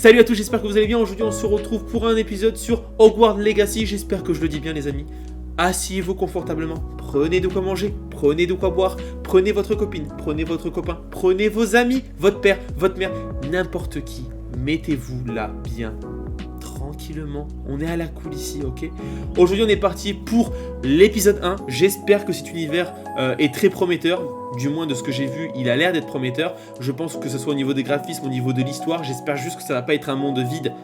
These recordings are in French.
Salut à tous, j'espère que vous allez bien. Aujourd'hui on se retrouve pour un épisode sur Hogwarts Legacy. J'espère que je le dis bien les amis. Asseyez-vous confortablement, prenez de quoi manger, prenez de quoi boire, prenez votre copine, prenez votre copain, prenez vos amis, votre père, votre mère, n'importe qui. Mettez-vous là bien, tranquillement. On est à la cool ici, ok? Aujourd'hui on est parti pour l'épisode 1. J'espère que cet univers est très prometteur. Du moins de ce que j'ai vu, il a l'air d'être prometteur. Je pense que ce soit au niveau des graphismes, au niveau de l'histoire. J'espère juste que ça va pas être un monde vide.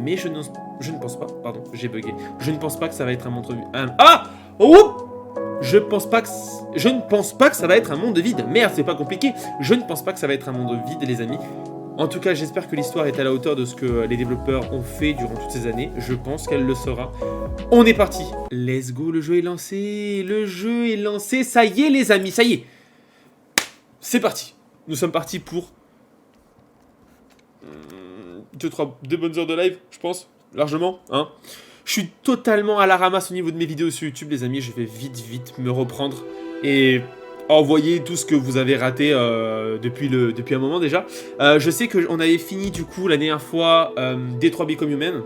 Mais je ne pense pas. Pardon, j'ai bugué. Je ne pense pas que ça va être un monde vide. Ah oh je ne pense pas que ça va être un monde vide. Merde, c'est pas compliqué. Je ne pense pas que ça va être un monde vide, les amis. En tout cas, j'espère que l'histoire est à la hauteur de ce que les développeurs ont fait durant toutes ces années. Je pense qu'elle le sera. On est parti. Let's go, le jeu est lancé. Le jeu est lancé. Ça y est, les amis, ça y est. C'est parti. Nous sommes partis pour 2 bonnes heures de live, je pense, largement. Hein. Je suis totalement à la ramasse au niveau de mes vidéos sur YouTube, les amis. Je vais vite me reprendre et envoyer tout ce que vous avez raté depuis un moment déjà. Je sais qu'on avait fini du coup la dernière fois Detroit Become Human.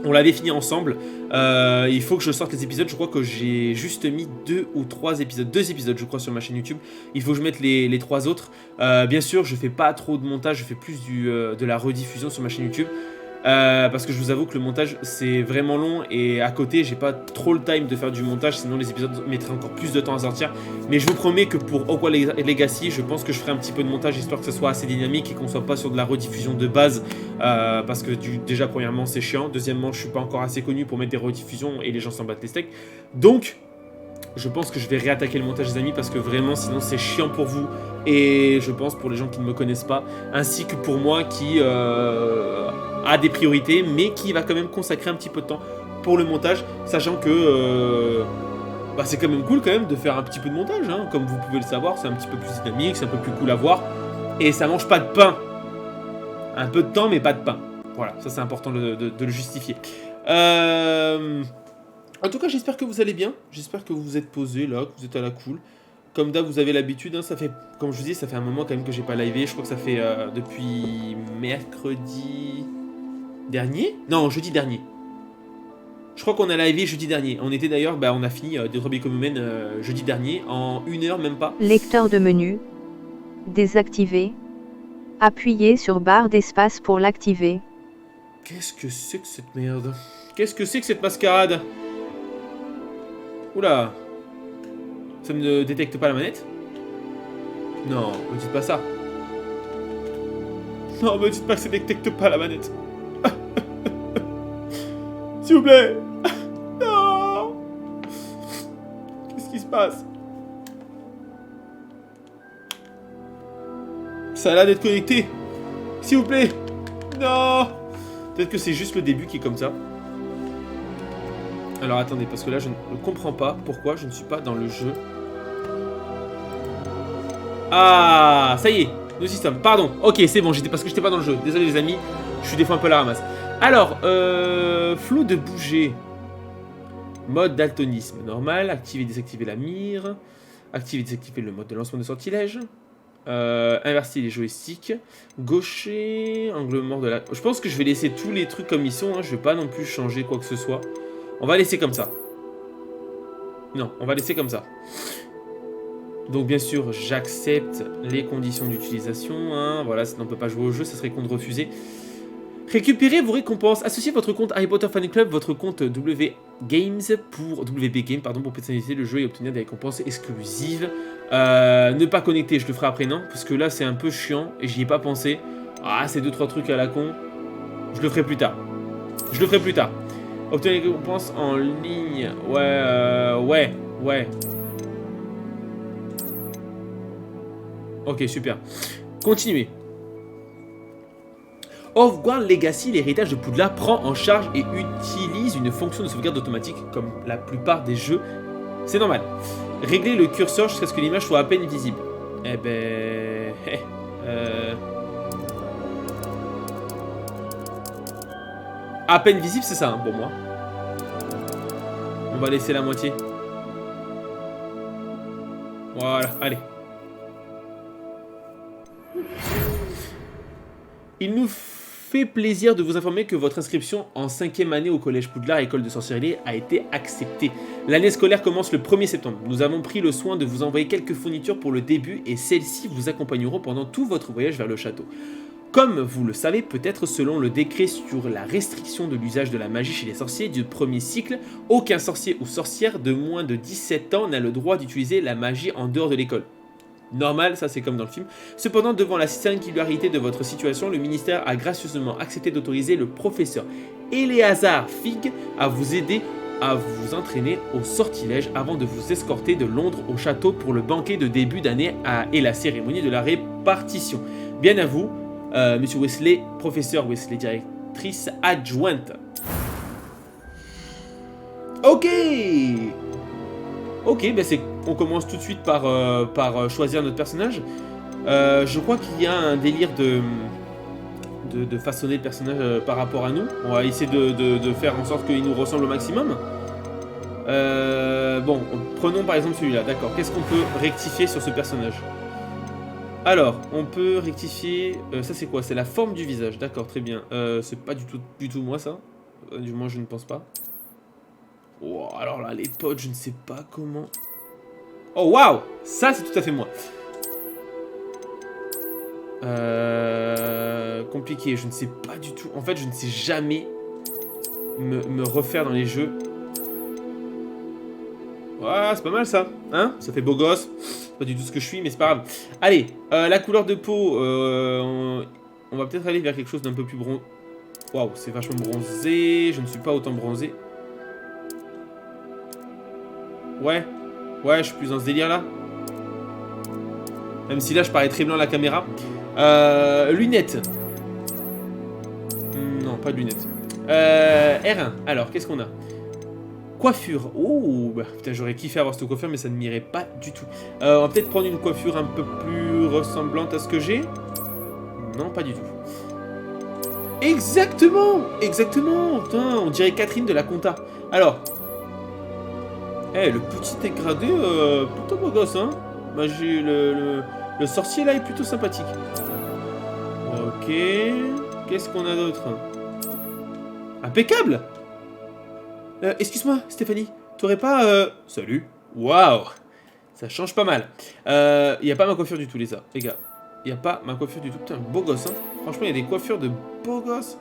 On l'avait fini ensemble. Il faut que je sorte les épisodes. Je crois que j'ai juste mis 2 ou 3 épisodes. 2 épisodes, je crois, sur ma chaîne YouTube. Il faut que je mette les 3 autres. Bien sûr, je fais pas trop de montage. Je fais plus de la rediffusion sur ma chaîne YouTube. Parce que je vous avoue que le montage c'est vraiment long et à côté j'ai pas trop le time de faire du montage, sinon les épisodes mettraient encore plus de temps à sortir. Mais je vous promets que pour Hogwarts Legacy, je pense que je ferai un petit peu de montage histoire que ce soit assez dynamique et qu'on soit pas sur de la rediffusion de base. Parce que déjà premièrement c'est chiant, deuxièmement je suis pas encore assez connu pour mettre des rediffusions et les gens s'en battent les steaks. Donc je pense que je vais réattaquer le montage des amis parce que vraiment sinon c'est chiant pour vous et je pense pour les gens qui ne me connaissent pas, ainsi que pour moi qui a des priorités mais qui va quand même consacrer un petit peu de temps pour le montage, sachant que c'est quand même cool quand même de faire un petit peu de montage, hein. Comme vous pouvez le savoir, c'est un petit peu plus dynamique, c'est un peu plus cool à voir et ça mange pas de pain. Un peu de temps mais pas de pain. Voilà, ça c'est important de le justifier. En tout cas, j'espère que vous allez bien. J'espère que vous vous êtes posés là, que vous êtes à la cool. Comme d'hab, vous avez l'habitude. Hein, ça fait, comme je vous dis, ça fait un moment quand même que j'ai pas livé. Je crois que ça fait depuis mercredi dernier. Non, jeudi dernier. Je crois qu'on a livé jeudi dernier. On était d'ailleurs, on a fini Detroit Become Human jeudi dernier en 1 heure, même pas. Lecteur de menu. Désactivé. Appuyez sur barre d'espace pour l'activer. Qu'est-ce que c'est que cette merde? Qu'est-ce que c'est que cette mascarade? Oula. Ça ne détecte pas la manette? Non, me dites pas ça. Non, me dites pas que ça ne détecte pas la manette. S'il vous plaît. Non. Qu'est-ce qui se passe? Ça a l'air d'être connecté. S'il vous plaît. Non. Peut-être que c'est juste le début qui est comme ça. Alors attendez, parce que là je ne comprends pas pourquoi je ne suis pas dans le jeu. Ah, ça y est, nous y sommes. Pardon, ok, c'est bon, parce que j'étais pas dans le jeu. Désolé les amis, je suis des fois un peu à la ramasse. Alors, flot de bouger. Mode daltonisme, normal. Activer et désactiver la mire. Activer et désactiver le mode de lancement de sortilège. Inverser les joysticks. Gaucher, angle mort de la... Je pense que je vais laisser tous les trucs comme ils sont, hein. Je vais pas non plus changer quoi que ce soit. On va laisser comme ça. Non, on va laisser comme ça. Donc bien sûr, j'accepte les conditions d'utilisation. Hein. Voilà, sinon on ne peut pas jouer au jeu, ça serait con de refuser. Récupérez vos récompenses. Associez votre compte Harry Potter Fan Club, votre compte WB Game, pour personnaliser le jeu et obtenir des récompenses exclusives. Ne pas connecter, je le ferai après, non? Parce que là, c'est un peu chiant et j'y ai pas pensé. Ah, c'est 2-3 trucs à la con. Je le ferai plus tard. Obtenir des récompenses en ligne. Ouais. Ok, super. Continuez. Hogwarts Legacy, l'héritage de Poudlard, prend en charge et utilise une fonction de sauvegarde automatique, comme la plupart des jeux. C'est normal. Réglez le curseur jusqu'à ce que l'image soit à peine visible. Eh ben... À peine visible, c'est ça, hein, pour moi. On va laisser la moitié. Voilà, allez. Il nous fait plaisir de vous informer que votre inscription en 5e année au Collège Poudlard, école de sorcellerie, a été acceptée. L'année scolaire commence le 1er septembre. Nous avons pris le soin de vous envoyer quelques fournitures pour le début et celles-ci vous accompagneront pendant tout votre voyage vers le château. Comme vous le savez peut-être, selon le décret sur la restriction de l'usage de la magie chez les sorciers du premier cycle, aucun sorcier ou sorcière de moins de 17 ans n'a le droit d'utiliser la magie en dehors de l'école. Normal, ça c'est comme dans le film. Cependant, devant la singularité de votre situation, le ministère a gracieusement accepté d'autoriser le professeur Éléazar Fig à vous aider à vous entraîner au sortilège avant de vous escorter de Londres au château pour le banquet de début d'année et la cérémonie de la répartition. Bien à vous, Monsieur Wesley, professeur Wesley, directrice adjointe. Ok, ben on commence tout de suite par choisir notre personnage. Je crois qu'il y a un délire de façonner le personnage par rapport à nous. On va essayer de faire en sorte qu'il nous ressemble au maximum. Bon, prenons par exemple celui-là, d'accord. Qu'est-ce qu'on peut rectifier sur ce personnage? Alors, on peut rectifier... ça c'est quoi? C'est la forme du visage, d'accord, très bien. C'est pas du tout moi ça. Du moins je ne pense pas. Oh, alors là, les potes, je ne sais pas comment... Oh, waouh! Ça, c'est tout à fait moi. Compliqué, je ne sais pas du tout. En fait, je ne sais jamais me refaire dans les jeux. Voilà, c'est pas mal ça. Hein? Ça fait beau gosse. C'est pas du tout ce que je suis, mais c'est pas grave. Allez, la couleur de peau, on va peut-être aller vers quelque chose d'un peu plus bronzé. Waouh, c'est vachement bronzé. Je ne suis pas autant bronzé. Ouais, je suis plus dans ce délire là. Même si là je parais très blanc à la caméra. Lunettes. Non, pas de lunettes. R1, alors qu'est-ce qu'on a? Coiffure. Oh, bah, putain, j'aurais kiffé avoir cette coiffure, mais ça ne m'irait pas du tout. On va peut-être prendre une coiffure un peu plus ressemblante à ce que j'ai. Non, pas du tout. Exactement. Putain, on dirait Catherine de la Compta. Alors... le petit dégradé, plutôt beau gosse, hein. Magie, le sorcier, là, est plutôt sympathique. Ok. Qu'est-ce qu'on a d'autre? Impeccable. Excuse-moi, Stéphanie. T'aurais pas... Salut. Waouh. Ça change pas mal. Y a pas ma coiffure du tout, les gars. Y a pas ma coiffure du tout. Putain, beau gosse, hein. Franchement, il y a des coiffures de beau gosse.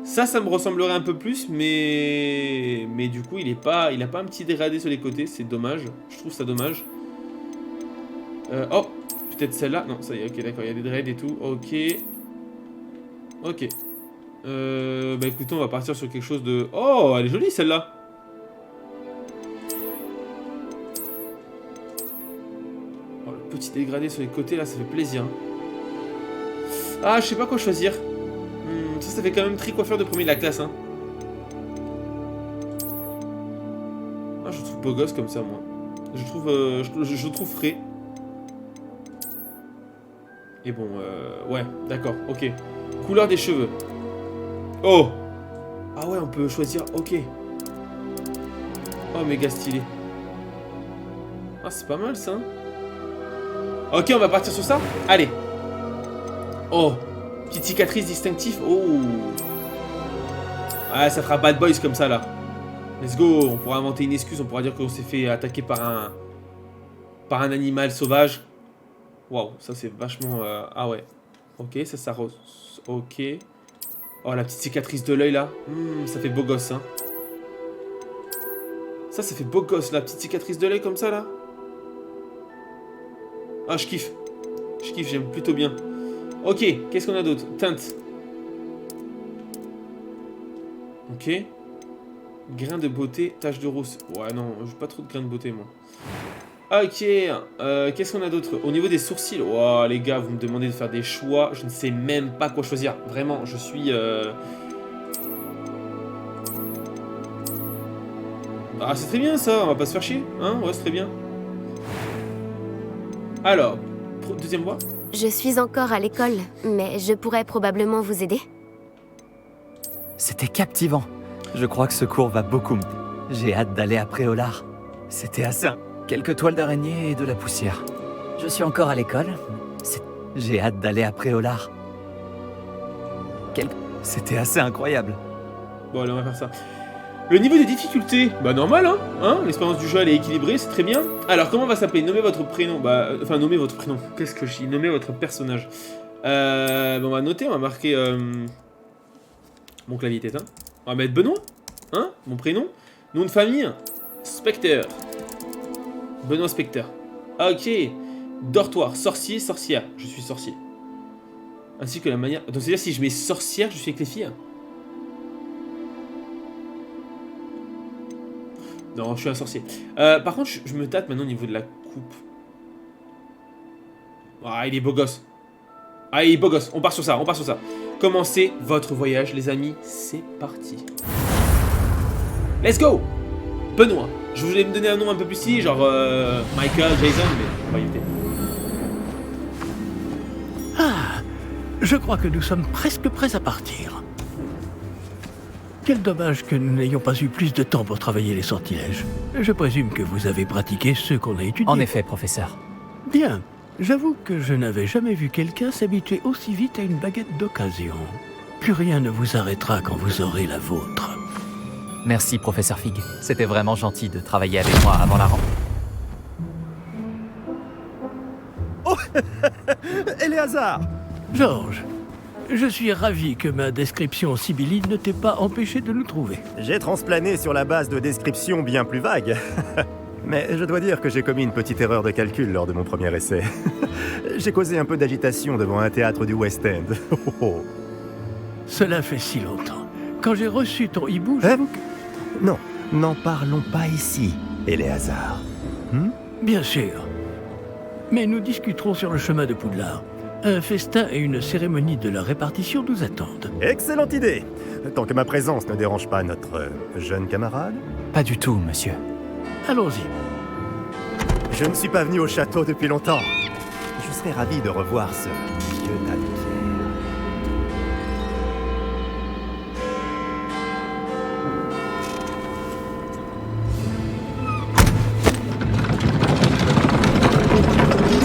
Ça me ressemblerait un peu plus, mais du coup, il a pas un petit dégradé sur les côtés, c'est dommage. Je trouve ça dommage. Oh, peut-être celle-là. Non, ça y est, ok, d'accord, il y a des dreads et tout. Ok. Bah écoutez, on va partir sur quelque chose de... Oh, elle est jolie celle-là. Oh, le petit dégradé sur les côtés, là, ça fait plaisir. Ah, je sais pas quoi choisir. Ça fait quand même très coiffeur de premier de la classe, hein. Ah, je trouve beau gosse comme ça, moi. Je trouve frais. Et bon, ouais, d'accord, ok. Couleur des cheveux. Oh! Ah ouais, on peut choisir, ok. Oh, méga stylé. Ah, c'est pas mal, ça. Ok, on va partir sur ça. Allez. Oh! Petite cicatrice distinctive. Oh. Ouais, ça fera bad boys comme ça là. Let's go. On pourra inventer une excuse. On pourra dire qu'on s'est fait attaquer par un animal sauvage. Waouh, ça c'est vachement... Ah ouais. Ok, ça ok. Oh, la petite cicatrice de l'œil là. Ça fait beau gosse, hein. Ça fait beau gosse, la petite cicatrice de l'œil comme ça là. Ah, je kiffe. J'aime plutôt bien. Ok, qu'est-ce qu'on a d'autre? Teinte. Ok. Grain de beauté, tache de rousse. Ouais, non, j'ai pas trop de grain de beauté, moi. Ok, qu'est-ce qu'on a d'autre? Au niveau des sourcils, wow, les gars, vous me demandez de faire des choix. Je ne sais même pas quoi choisir. Vraiment, je suis... Ah, c'est très bien, ça. On va pas se faire chier. Hein? Ouais, c'est très bien. Alors, deuxième voix. Je suis encore à l'école, mais je pourrais probablement vous aider. C'était captivant. Je crois que ce cours va beaucoup me... J'ai hâte d'aller à Préolard. C'était assez... Quelques toiles d'araignée et de la poussière. Je suis encore à l'école. J'ai hâte d'aller à Préolard. C'était assez incroyable. Bon, allez, on va faire ça. Le niveau de difficulté, bah normal, hein, l'expérience du jeu, elle est équilibrée, c'est très bien. Alors, comment on va s'appeler? Nommez votre prénom, enfin, nommez votre prénom, qu'est-ce que je dis? Nommez votre personnage. Bon, on va noter, on va marquer... Mon clavier est éteint. On va mettre Benoît, hein, mon prénom. Nom de famille, Spectre. Benoît Spectre. Ok. Dortoir, sorcier, sorcière. Je suis sorcier. Ainsi que la manière... Donc, c'est-à-dire, si je mets sorcière, je suis avec les filles? Non, je suis un sorcier. Par contre, je me tâte maintenant au niveau de la coupe. Ah, il est beau gosse. Ah, il est beau gosse. On part sur ça, on part sur ça. Commencez votre voyage, les amis. C'est parti. Let's go. Benoît. Je voulais me donner un nom un peu plus stylé, genre Michael, Jason, mais on va y éviter. Ah, je crois que nous sommes presque prêts à partir. Quel dommage que nous n'ayons pas eu plus de temps pour travailler les sortilèges. Je présume que vous avez pratiqué ceux qu'on a étudiés. En effet, professeur. Bien. J'avoue que je n'avais jamais vu quelqu'un s'habituer aussi vite à une baguette d'occasion. Plus rien ne vous arrêtera quand vous aurez la vôtre. Merci, professeur Fig. C'était vraiment gentil de travailler avec moi avant la rentrée. Oh Éléazar! Georges, je suis ravi que ma description sibylline ne t'ait pas empêché de nous trouver. J'ai transplané sur la base de descriptions bien plus vagues. Mais je dois dire que j'ai commis une petite erreur de calcul lors de mon premier essai. J'ai causé un peu d'agitation devant un théâtre du West End. Cela fait si longtemps. Quand j'ai reçu ton hibou, j'avoue que... Non, n'en parlons pas ici, Éléazar. Bien sûr. Mais nous discuterons sur le chemin de Poudlard. Un festin et une cérémonie de la répartition nous attendent. Excellente idée! Tant que ma présence ne dérange pas notre jeune camarade. Pas du tout, monsieur. Allons-y. Je ne suis pas venu au château depuis longtemps. Je serais ravi de revoir ce vieux tas de pierres.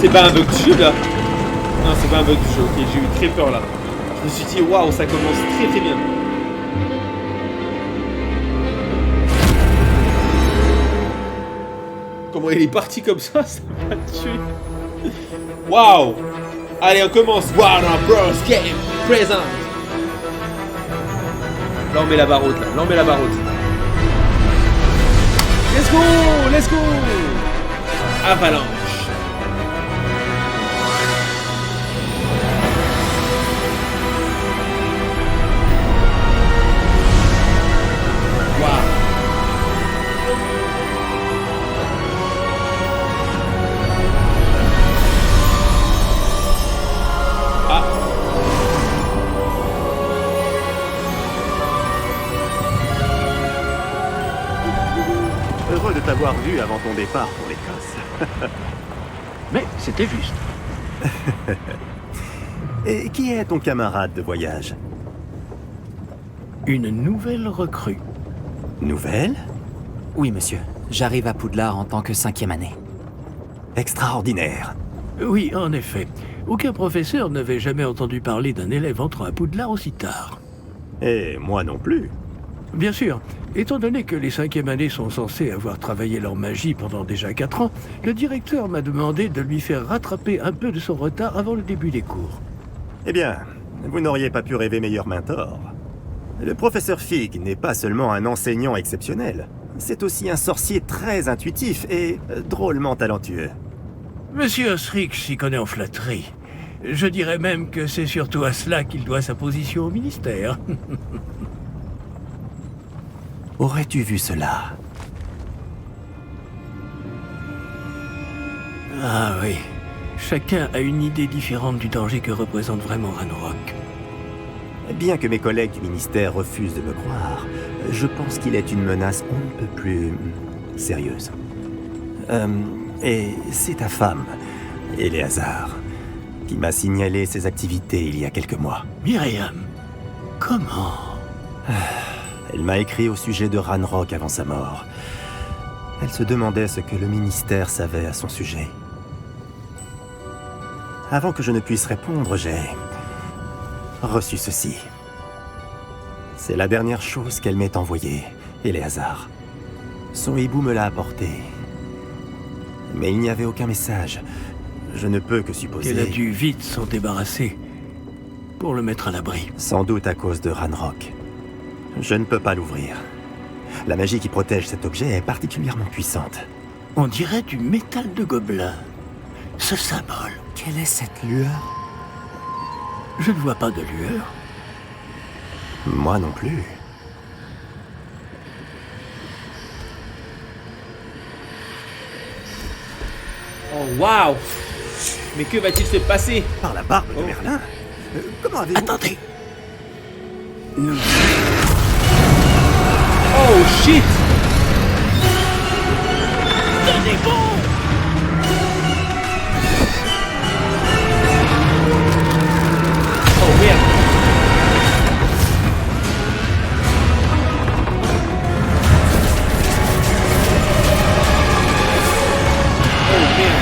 C'est pas un bug du jeu là? Non, c'est pas un bug du jeu, ok, j'ai eu très peur là. Je me suis dit, waouh, ça commence très très bien. Comment il est parti comme ça m'a tué. Waouh! Allez, on commence. Warner Bros. Game Present. Là, on met la barotte, là. Là, on met la barotte. Let's go! Let's go! Avalanche. Heureux de t'avoir vu avant ton départ pour l'Écosse. Mais c'était juste. Et qui est ton camarade de voyage? Une nouvelle recrue. Nouvelle? Oui, monsieur. J'arrive à Poudlard en tant que 5e année. Extraordinaire. Oui, en effet. Aucun professeur n'avait jamais entendu parler d'un élève entrant à Poudlard aussi tard. Et moi non plus. Bien sûr, étant donné que les 5e années sont censées avoir travaillé leur magie pendant déjà 4 ans, le directeur m'a demandé de lui faire rattraper un peu de son retard avant le début des cours. Eh bien, vous n'auriez pas pu rêver meilleur mentor. Le professeur Fig n'est pas seulement un enseignant exceptionnel, c'est aussi un sorcier très intuitif et drôlement talentueux. Monsieur Osric s'y connaît en flatterie. Je dirais même que c'est surtout à cela qu'il doit sa position au ministère. Aurais-tu vu cela? Ah oui, chacun a une idée différente du danger que représente vraiment Ranrock. Bien que mes collègues du ministère refusent de me croire, je pense qu'il est une menace on ne peut plus sérieuse. Et c'est ta femme, Éléazar, qui m'a signalé ses activités il y a quelques mois. Myriam, comment? Elle m'a écrit au sujet de Ranrock avant sa mort. Elle se demandait ce que le ministère savait à son sujet. Avant que je ne puisse répondre, j'ai reçu ceci. C'est la dernière chose qu'elle m'ait envoyée, Éléazar. Son hibou me l'a apporté. Mais il n'y avait aucun message. Je ne peux que supposer... qu'elle a dû vite s'en débarrasser pour le mettre à l'abri. Sans doute à cause de Ranrock. Je ne peux pas l'ouvrir. La magie qui protège cet objet est particulièrement puissante. On dirait du métal de gobelin. Ce symbole. Quelle est cette lueur? Je ne vois pas de lueur. Moi non plus. Oh waouh! Mais que va-t-il se passer? Par la barbe de Oh. Merlin? Comment avez-vous... Attendez. Oh shit! Tenez bon! Oh merde! Oh merde!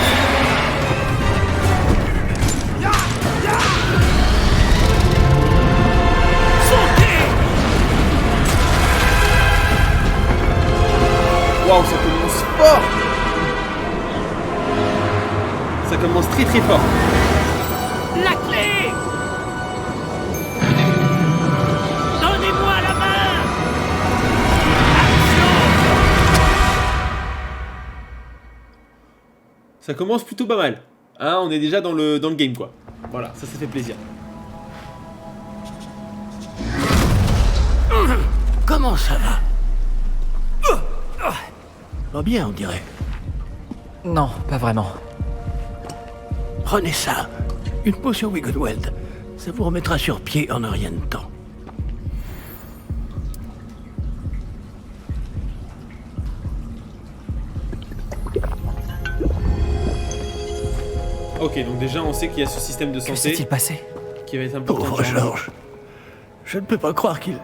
Waouh, ça commence fort! Ça commence très très fort. La clé! Donnez-moi la main! Ça commence plutôt pas mal. Hein, on est déjà dans le game quoi. Voilà, ça fait plaisir. Comment ça va? Va bien, on dirait. Non, pas vraiment. Prenez ça. Une potion Wiggenweld. Ça vous remettra sur pied en un rien de temps. Ok, donc déjà on sait qu'il y a ce système de Que santé s'est-il passé? qui va être important. Pauvre Georges. Je ne peux pas croire qu'il...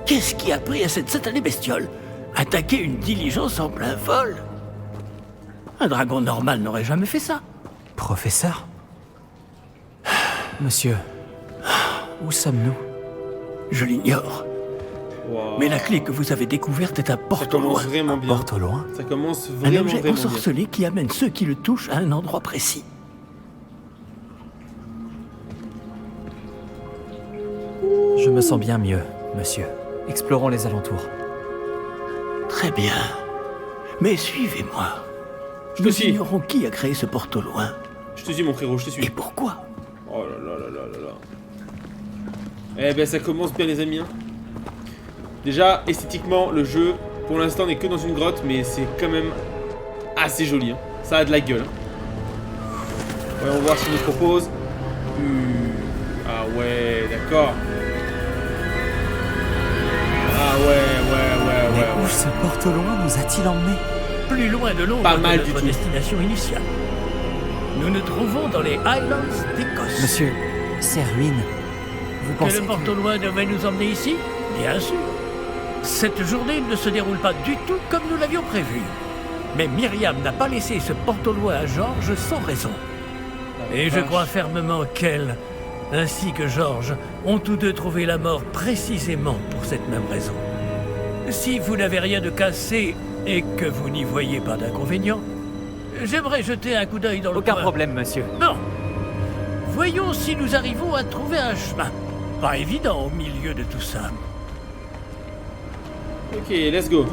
Qu'est-ce qui a pris à cette satanée bestiole? Attaquer une diligence en plein vol? Un dragon normal n'aurait jamais fait ça. Professeur? Monsieur, où sommes-nous? Je l'ignore. Wow. Mais la clé que vous avez découverte est un Ça porte commence loin. vraiment bien. Porte au loin? Ça commence Un vraiment objet vraiment bien. ensorcelé qui amène ceux qui le touchent à un endroit précis. Je me sens bien mieux, monsieur. Explorons les alentours. Très bien. Mais suivez-moi. Je te Nous suis. ignorons qui a créé ce porte au loin. Je te suis mon frérot, je te Et suis. pourquoi? Oh là là là là là là. Eh ben ça commence bien les amis. Hein. Déjà, esthétiquement, le jeu, pour l'instant, n'est que dans une grotte, mais c'est quand même assez joli. Hein. Ça a de la gueule. Voyons voir ce qu'il nous propose. Ah ouais, d'accord. Ah ouais. Mais où ce porte au loin nous a-t-il emmenés? Plus loin de l'ombre Pas de mal notre du tout. destination initiale. Nous nous trouvons dans les Highlands d'Écosse. Monsieur, ces ruines, vous Que pensez le porte au loin devait nous emmener ici? Bien sûr. Cette journée ne se déroule pas du tout comme nous l'avions prévu. Mais Myriam n'a pas laissé ce porte au loin à Georges sans raison. Et je crois fermement qu'elle, ainsi que Georges, ont tous deux trouvé la mort précisément pour cette même raison. Si vous n'avez rien de cassé et que vous n'y voyez pas d'inconvénient, j'aimerais jeter un coup d'œil dans le Aucun coin. problème, monsieur. Non. Voyons si nous arrivons à trouver un chemin. Pas évident au milieu de tout ça. Ok, let's go.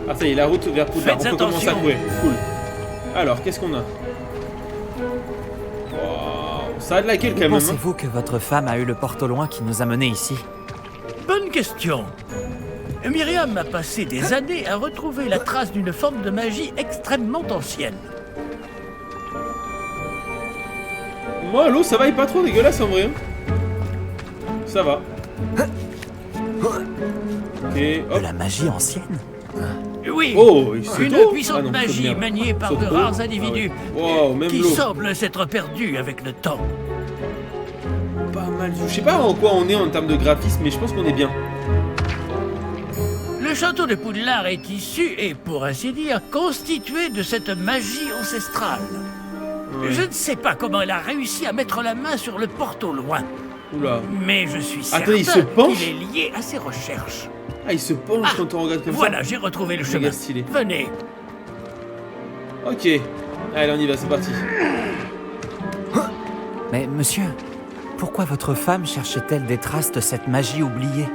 Ah ça y est, la route vers Poudlard. Faites On peut commencer à attention. courir. Cool. Alors, qu'est-ce qu'on a? Wow, ça a de la gueule quand même. Hein. Pensez-vous que votre femme a eu le porte au loin qui nous a menés ici? Bonne question. Myriam a passé des années à retrouver la trace d'une forme de magie extrêmement ancienne. Moi, l'eau, ça va, il est pas trop dégueulasse en vrai. Hein. Ça va. Ok, De hop. la magie ancienne? Oui, Oh, c'est une trop. puissante Ah non, magie saute bien. maniée par Saute de trop. rares individus Ah ouais. Wow, même qui l'eau. semblent s'être perdus avec le temps. Pas mal du tout. Je sais pas en quoi on est en termes de graphisme, mais je pense qu'on est bien. Le château de Poudlard est issu et, pour ainsi dire, constitué de cette magie ancestrale. Ouais. Je ne sais pas comment elle a réussi à mettre la main sur le porte au loin. Oula. Mais je suis certain Attendez, il se penche? qu'il est lié à ses recherches. Ah, il se penche quand on regarde comme Voilà, j'ai retrouvé le ça. chemin. Méga stylé. Venez. Ok. Allez, on y va, c'est parti. Mais monsieur, pourquoi votre femme cherchait-elle des traces de cette magie oubliée?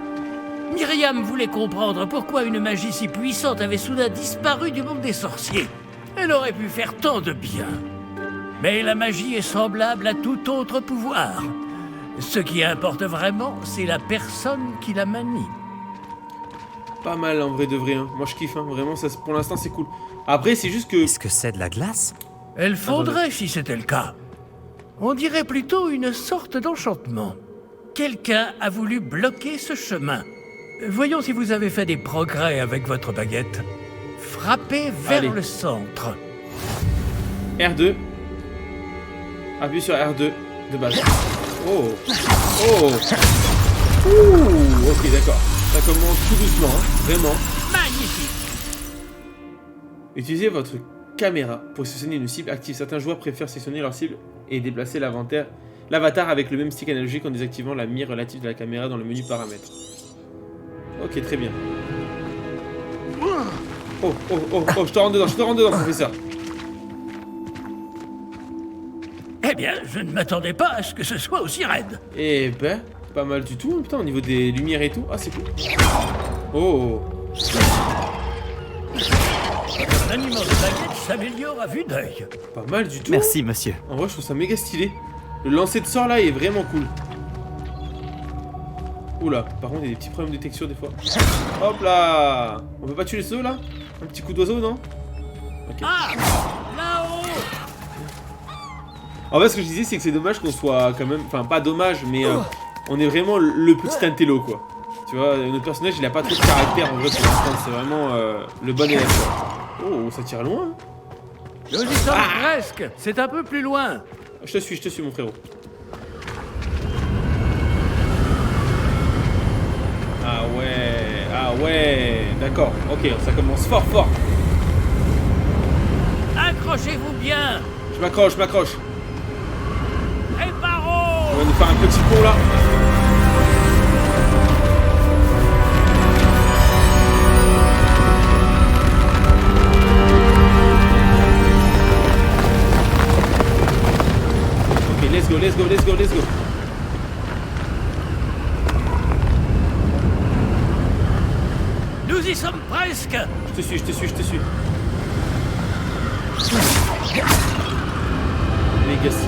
Myriam voulait comprendre pourquoi une magie si puissante avait soudain disparu du monde des sorciers. Elle aurait pu faire tant de bien. Mais la magie est semblable à tout autre pouvoir. Ce qui importe vraiment, c'est la personne qui la manie. Pas mal en vrai de vrai. Hein. Moi je kiffe, hein. Vraiment, ça, pour l'instant c'est cool. Après, c'est juste que. Est-ce que c'est de la glace? Elle fondrait si c'était le cas. On dirait plutôt une sorte d'enchantement. Quelqu'un a voulu bloquer ce chemin. Voyons si vous avez fait des progrès avec votre baguette. Frappez vers Allez. le centre. R2. Appuie sur R2 de base. Oh. Oh. Ouh. Ok, d'accord. Ça commence tout doucement, hein. Vraiment. Magnifique. Utilisez votre caméra pour sélectionner une cible active. Certains joueurs préfèrent sélectionner leur cible et déplacer l'avatar avec le même stick analogique en désactivant la mire relative de la caméra dans le menu paramètres. Ok, très bien. Oh, oh, oh, oh, je te rentre dedans, professeur. Eh bien, je ne m'attendais pas à ce que ce soit aussi raide. Eh ben, pas mal du tout, putain, au niveau des lumières et tout. Ah, c'est cool. Oh. L'animant de baguette s'améliore à vue d'œil. Pas mal du tout. Merci, monsieur. En vrai, je trouve ça méga stylé. Le lancer de sort là est vraiment cool. Oula, par contre, il y a des petits problèmes de texture des fois. Hop là. On peut pas tuer les oiseaux là? Un petit coup d'oiseau, non? Ok. Ah, là-haut. En fait, ce que je disais, c'est que c'est dommage qu'on soit quand même. Enfin, pas dommage, mais on est vraiment le petit intello quoi. Tu vois, notre personnage il a pas trop de caractère en vrai pour l'instant, c'est vraiment le bon élève quoi. Oh, ça tire loin. Nous y sommes presque. C'est un peu plus loin. Je te suis mon frérot. Ah ouais, d'accord, ok, ça commence fort. Accrochez-vous bien. Je m'accroche. Et paro. On va nous faire un petit pont là. Ok, let's go. Nous y sommes presque. Je te suis. Legacy.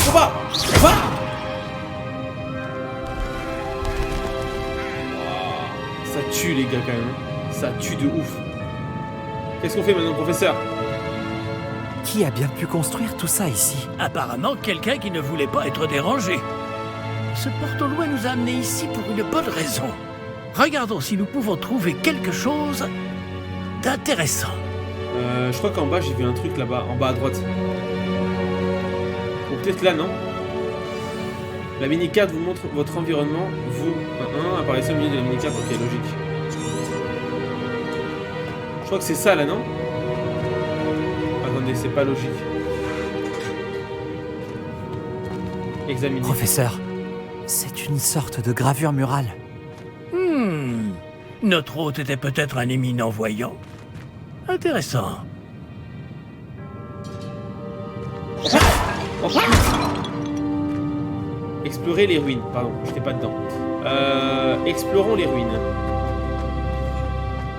On va. Ça tue les gars quand même. Ça tue de ouf. Qu'est-ce qu'on fait maintenant, professeur? Qui a bien pu construire tout ça ici? Apparemment, quelqu'un qui ne voulait pas être dérangé. Ce porte-loin nous a amenés ici pour une bonne raison. Regardons si nous pouvons trouver quelque chose d'intéressant. Je crois qu'en bas j'ai vu un truc là-bas, en bas à droite. Ou peut-être là, non? La mini-carte vous montre votre environnement. Vous, apparaissez au milieu de la mini-carte. Ok, logique. Je crois que c'est ça là, non? Attendez, c'est pas logique. Examinez. Professeur, c'est une sorte de gravure murale. Notre hôte était peut-être un éminent voyant. Intéressant. Explorer les ruines. Pardon, j'étais pas dedans. Explorons les ruines.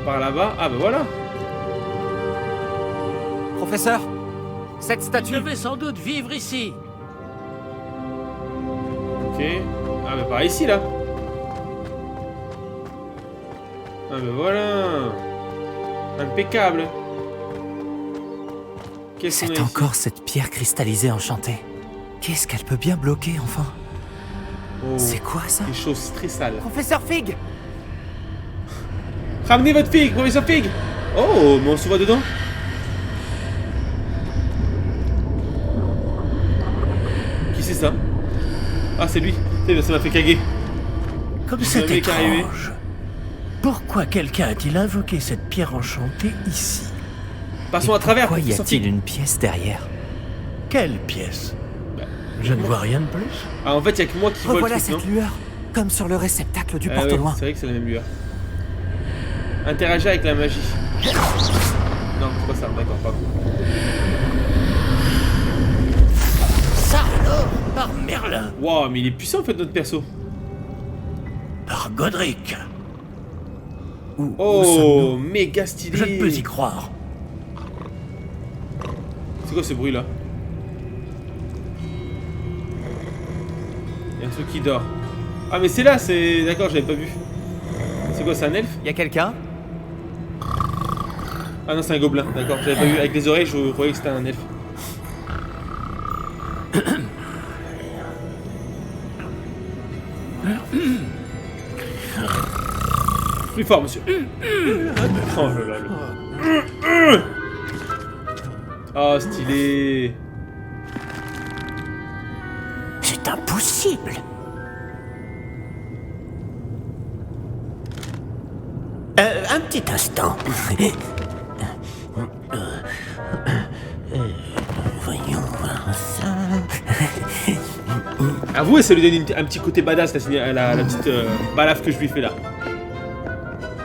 Par là-bas. Ah bah voilà. Professeur, cette Je statue... devais sans doute vivre ici. Ok. Ah bah par ici là. Ah bah voilà. Impeccable. Qu'est-ce qu'on a C'est ici? encore cette pierre cristallisée enchantée. Qu'est-ce qu'elle peut bien bloquer, enfin? Oh, C'est quoi ça? des choses très sales. Professeur Fig! Ramenez votre figue, professeur Fig. Oh, mais on se voit dedans. Qui c'est ça? Ah, c'est lui. Ça m'a fait caguer. Comme Le c'est mec arrivé. étrange. Pourquoi quelqu'un a-t-il invoqué cette pierre enchantée ici? Passons à travers. Pourquoi y professeur a-t-il Fig. une pièce derrière? Quelle pièce? Je ne vois rien de plus. Ah, en fait, il y a que moi qui vois le Revoilà truc, non? cette lueur, comme sur le réceptacle du Ah porte ouais, au loin. c'est vrai que c'est la même lueur. Interagir avec la magie. Non, c'est pas ça, d'accord, pas bon. Ça alors, par Merlin, Waouh, mais il est puissant en fait notre perso. par Godric. Où Oh, sommes-nous? méga stylé. Je ne peux y croire. C'est quoi ce bruit là? Il y a un truc qui dort. Ah mais c'est là, c'est... D'accord, j'avais pas vu. C'est quoi, c'est un elfe? Y a quelqu'un? Ah non, c'est un gobelin, d'accord, j'avais pas vu. Avec les oreilles, je croyais que c'était un elfe. Plus fort, monsieur. Oh là là. Oh, stylé. C'est impossible. Un petit instant. Voyons voir ça. Avouez, ça lui donne un petit côté badass, la petite balafre que je lui fais là.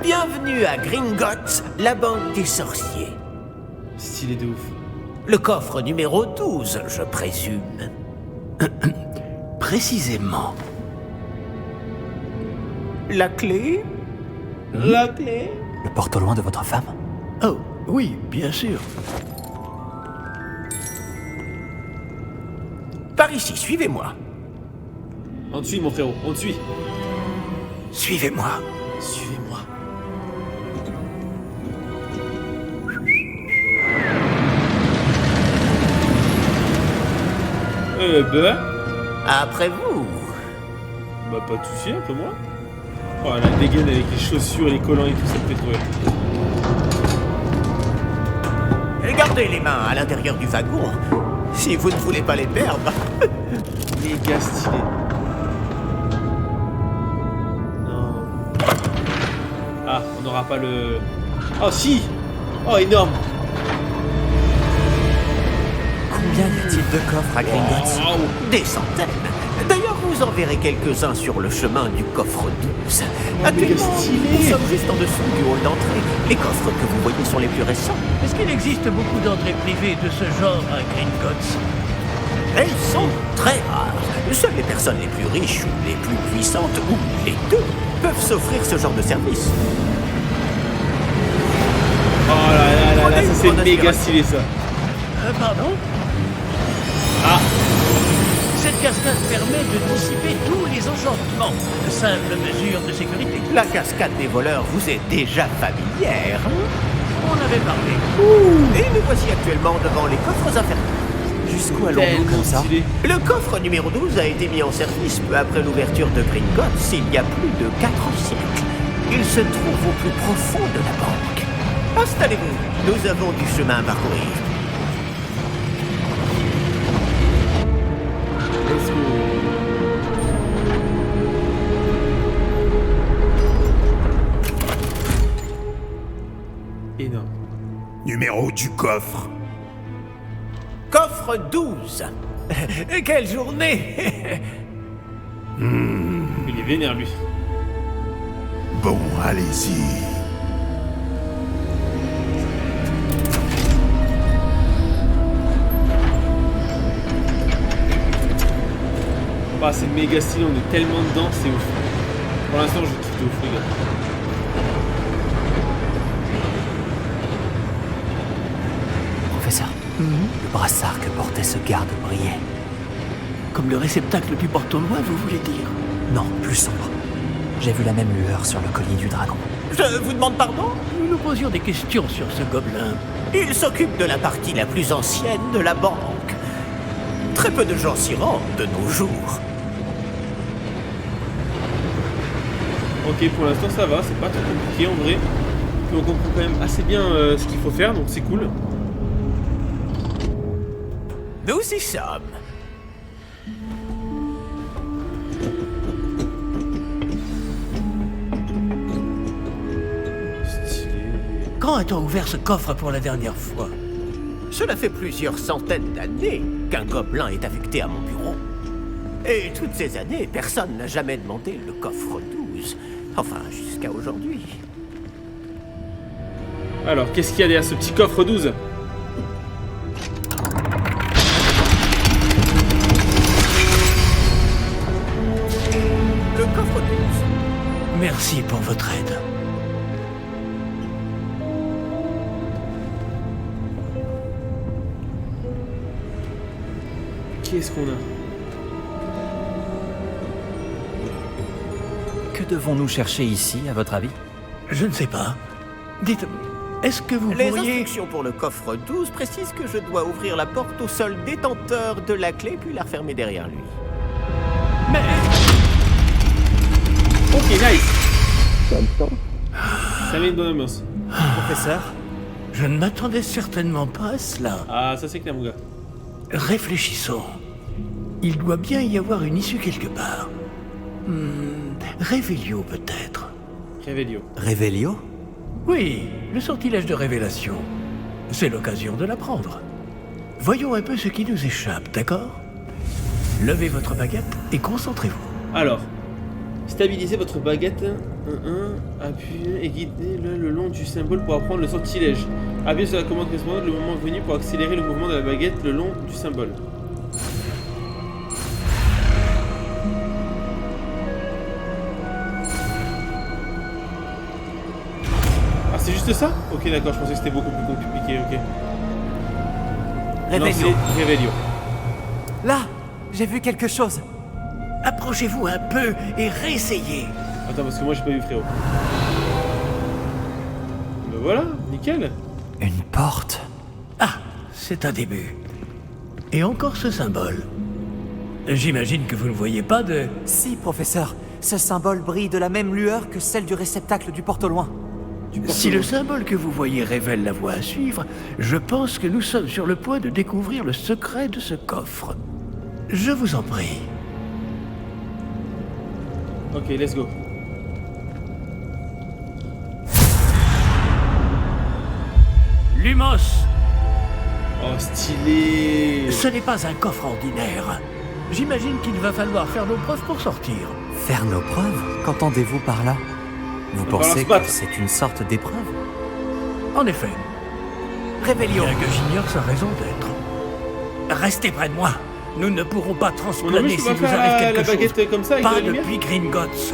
Bienvenue à Gringotts, la banque des sorciers. Stylé de ouf. Le coffre numéro 12, je présume. Précisément. La clé? La clé. Le porte au loin de votre femme? Oh, oui, bien sûr. Par ici, suivez-moi. On te suit, mon frérot, on te suit. Suivez-moi. Suivez-moi. Ben... Après vous. Bah pas de soucis, après moi. Oh, la dégaine avec les chaussures, les collants et tout, ça me fait trop rire. Et gardez les mains à l'intérieur du wagon, si vous ne voulez pas les perdre. Méga stylé. Non. Ah, on n'aura pas le... Oh si. Oh, énorme. Combien y a-t-il de coffres à Gringotts? Waouh. Des centaines. D'ailleurs, vous en verrez quelques-uns sur le chemin du coffre 12. Actuellement, stylé. nous sommes juste en dessous du hall d'entrée. Les coffres que vous voyez sont les plus récents. Est-ce qu'il existe beaucoup d'entrées privées de ce genre à Gringotts? Elles sont très rares. Seules les personnes les plus riches ou les plus puissantes, ou les deux, peuvent s'offrir ce genre de service. Oh là là là là, ça c'est Prenez une méga inspiration. stylé ça. Pardon? Ah. Cette cascade permet de dissiper tous les enchantements. De simples mesures de sécurité. La cascade des voleurs vous est déjà familière. On avait parlé. Et nous voici actuellement devant les coffres infernaux. Jusqu'où allons-nous Tellement comme ça? stylé. Le coffre numéro 12 a été mis en service peu après l'ouverture de Gringotts il y a plus de 4 siècles. Il se trouve au plus profond de la banque. Installez-vous, nous avons du chemin à parcourir. Let's go. Énorme. Numéro du coffre. Coffre 12. Quelle journée. Il est vénère lui. Bon, allez-y. Bah c'est méga stylé, on est tellement dedans, c'est ouf. Pour l'instant je kiffe de ouf les gars. Professeur, le brassard que portait ce garde brillait. Comme le réceptacle du porte au loin, vous voulez dire? Non, plus sombre. J'ai vu la même lueur sur le collier du dragon. Je vous demande pardon? Nous nous posions des questions sur ce gobelin. Il s'occupe de la partie la plus ancienne de la banque. Très peu de gens s'y rendent de nos jours. Ok, pour l'instant ça va, c'est pas trop compliqué en vrai. Puis on comprend quand même assez bien ce qu'il faut faire, donc c'est cool. Nous y sommes. Stylé. Quand a-t-on ouvert ce coffre pour la dernière fois? Cela fait plusieurs centaines d'années qu'un gobelin est affecté à mon bureau. Et toutes ces années, personne n'a jamais demandé le coffre 12. Enfin, jusqu'à aujourd'hui. Alors, qu'est-ce qu'il y a derrière ce petit coffre 12? Le coffre 12. Merci pour votre aide. Qu'est-ce qu'on a? Que devons-nous chercher ici, à votre avis? Je ne sais pas. Dites, est-ce que vous Les pourriez... instructions pour le coffre 12 précisent que je dois ouvrir la porte au seul détenteur de la clé puis la refermer derrière lui. Mais... Ok, nice. Ça met une bonne ambiance. Professeur? Je ne m'attendais certainement pas à cela. Ah, ça c'est clair, mon gars. Réfléchissons. Il doit bien y avoir une issue quelque part. Révélio peut-être. Révélio. Révélio? Oui, le sortilège de révélation. C'est l'occasion de l'apprendre. Voyons un peu ce qui nous échappe, d'accord? Levez votre baguette et concentrez-vous. Alors, stabilisez votre baguette, appuyez et guidez-le le long du symbole pour apprendre le sortilège. Appuyez sur la commande correspondante le moment venu pour accélérer le mouvement de la baguette le long du symbole. Ah, c'est juste ça? Ok, d'accord, je pensais que c'était beaucoup plus compliqué, ok. Révélio. Non, c'est Révélio. Là, j'ai vu quelque chose. Approchez-vous un peu et réessayez. Attends, parce que moi j'ai pas vu, frérot. Ben voilà, nickel. Une porte. Ah, c'est un début. Et encore ce symbole. J'imagine que vous ne voyez pas de... Si, professeur. Ce symbole brille de la même lueur que celle du réceptacle du porte au loin. Si le symbole que vous voyez révèle la voie à suivre, je pense que nous sommes sur le point de découvrir le secret de ce coffre. Je vous en prie. Ok, let's go. Lumos! Oh, stylé. Ce n'est pas un coffre ordinaire. J'imagine qu'il va falloir faire nos preuves pour sortir. Faire nos preuves? Qu'entendez-vous par là? Vous va falloir pensez se que battre. c'est une sorte d'épreuve? En effet, Révélio. bien que j'ignore sa raison d'être. Restez près de moi. Nous ne pourrons pas Mon ami, transplaner je si peux vous pas faire arrive la quelque chose. baguette comme ça avec de Pas la lumière? depuis Gringotts.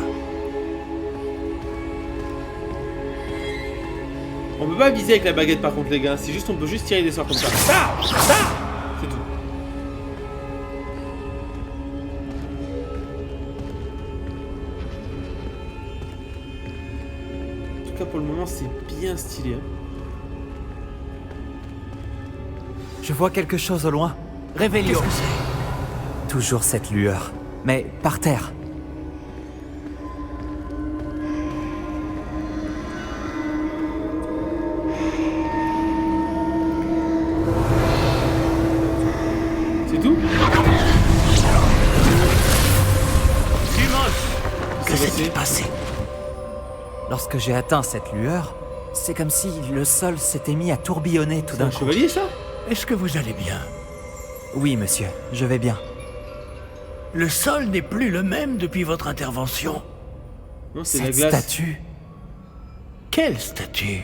On peut pas viser avec la baguette par contre, les gars. C'est juste, on peut juste tirer des sorts comme ça. Ça, c'est tout. En tout cas, pour le moment, c'est bien stylé. Hein. Je vois quelque chose au loin. Révélio. Toujours cette lueur. Mais par terre. C'est tout? Lumos! Que s'est-il passé? Lorsque j'ai atteint cette lueur, c'est comme si le sol s'était mis à tourbillonner tout C'est d'un un coup. chevalier, ça? Est-ce que vous allez bien? Oui, monsieur, je vais bien. Le sol n'est plus le même depuis votre intervention. Non, c'est la Cette glace. statue, Quelle statue?